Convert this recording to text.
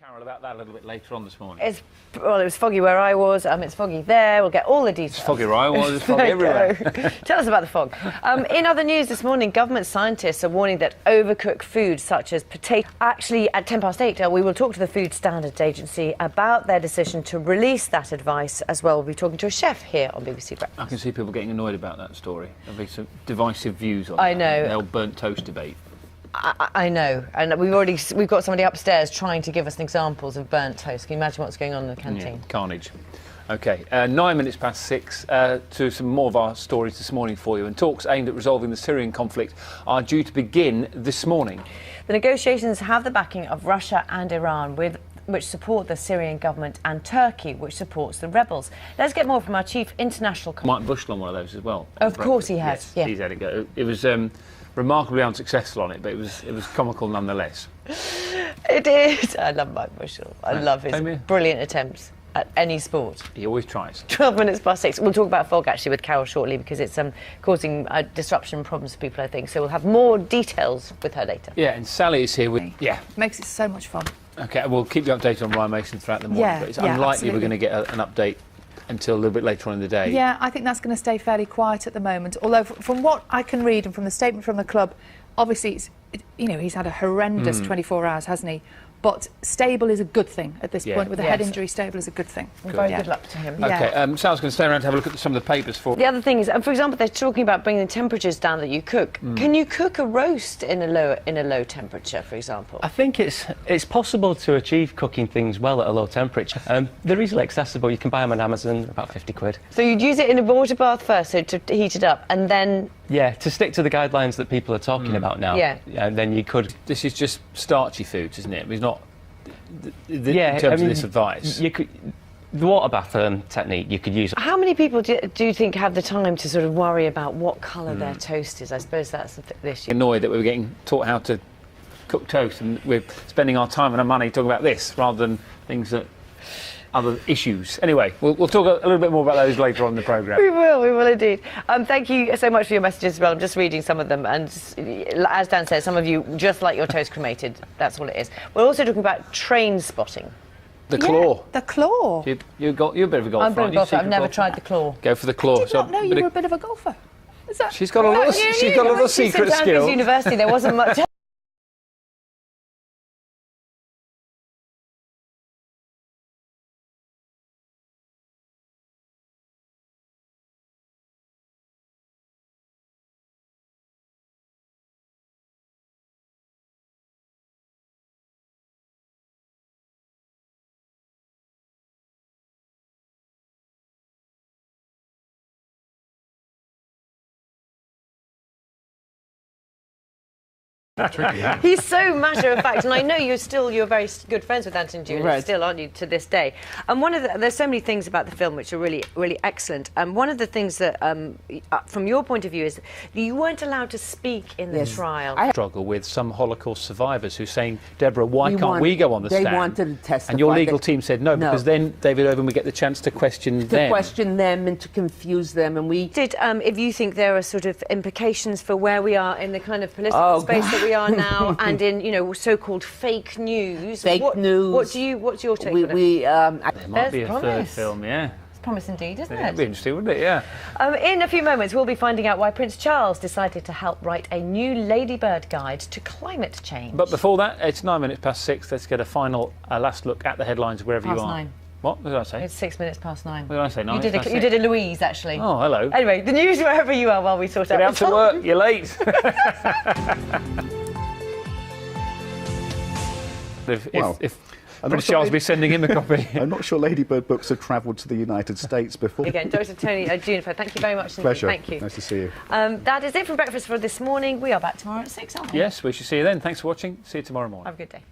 Carol, about that a little bit later on this morning. Well, it was foggy where I was. It's foggy there. We'll get all the details. It's foggy where I was. It's foggy everywhere. Tell us about the fog. In other news this morning, government scientists are warning that overcooked foods such as potato. Actually, at 8:10, we will talk to the Food Standards Agency about their decision to release that advice as well. We'll be talking to a chef here on BBC Breakfast. I can see people getting annoyed about that story. There'll be some divisive views on I that. know. The old burnt toast debate. I know, and we've got somebody upstairs trying to give us examples of burnt toast. Can you imagine what's going on in the canteen? Yeah, carnage. OK, 9 minutes past 6 to some more of our stories this morning for you. And talks aimed at resolving the Syrian conflict are due to begin this morning. The negotiations have the backing of Russia and Iran, which support the Syrian government, and Turkey, which supports the rebels. Let's get more from our chief international... Mike Bushell on one of those as well. Of course he has. Yes, yeah. He's had a go. It was remarkably unsuccessful on it, but it was comical nonetheless. It is. I love Mike Bushell. I love his brilliant attempts at any sport. He always tries. 12 minutes past 6. We'll talk about fog actually with Carol shortly, because it's causing disruption and problems for people, I think. So we'll have more details with her later. Yeah, and Sally is here with... Yeah. Makes it so much fun. OK, we'll keep you updated on Ryan Mason throughout the morning, but it's unlikely absolutely. we're going to get an update until a little bit later on in the day. Yeah, I think that's going to stay fairly quiet at the moment. Although, from what I can read and from the statement from the club, obviously, he's had a horrendous 24 hours, hasn't he? But stable is a good thing at this point. With a head injury, stable is a good thing. Very good luck to him. OK, Sal's going to stay around to have a look at some of the papers for... The other thing is, for example, they're talking about bringing the temperatures down that you cook. Can you cook a roast in a low temperature, for example? I think it's possible to achieve cooking things well at a low temperature. They're easily accessible. You can buy them on Amazon, about 50 quid. So you'd use it in a water bath first, so to heat it up, and then... Yeah, to stick to the guidelines that people are talking about now. Yeah. Then you could... This is just starchy foods, isn't it? It's not... in terms of this advice. You could, the water bath technique you could use. How many people do you think have the time to sort of worry about what colour their toast is? I suppose that's the issue. Annoyed that we were getting taught how to cook toast, and we're spending our time and our money talking about this rather than things that... other issues. Anyway, we'll talk a little bit more about those later on in the programme. We will indeed. Thank you so much for your messages as well. I'm just reading some of them, and as Dan says, some of you just like your toast cremated. That's all it is. We're also talking about train spotting. The claw. The claw. You're a bit of a golfer. I'm a bit of a golfer. I've never tried the claw. Go for the claw. I did not know you were a bit of a golfer. Is that... She's got a little secret skill. At university, there wasn't much. He's so matter of fact, and I know you're very good friends with Anthony Jr. Still, aren't you, to this day? And there's so many things about the film which are really, really excellent. And one of the things that, from your point of view, is you weren't allowed to speak in the trial. I struggle with some Holocaust survivors who are saying, Deborah, why can't we go on the stand? They wanted to testify. And your legal team said no, because then David Owen would get the chance to question them. To question them and to confuse them, and we... if you think there are sort of implications for where we are in the kind of political space that we are now, and in, so-called fake news. News. What's your take on it? There might be a third film, yeah. It's promise indeed, isn't it? That'd be interesting, wouldn't it? Yeah. In a few moments, we'll be finding out why Prince Charles decided to help write a new Ladybird guide to climate change. But before that, it's 9 minutes past 6. Let's get a final last look at the headlines wherever you are. 9. What did I say? It's 6 minutes past 9. What did I say? 9 you did a Louise, actually. Oh, hello. Anyway, the news wherever you are while we sort out. Get out to work. You're late. If Prince Charles be sending him a copy. I'm not sure Ladybird books have travelled to the United States before. Again, Dr. Tony Juniper, thank you very much. Pleasure. Thank you. Nice to see you. That is it from Breakfast for this morning. We are back tomorrow at 6, aren't we? Yes, we shall see you then. Thanks for watching. See you tomorrow morning. Have a good day.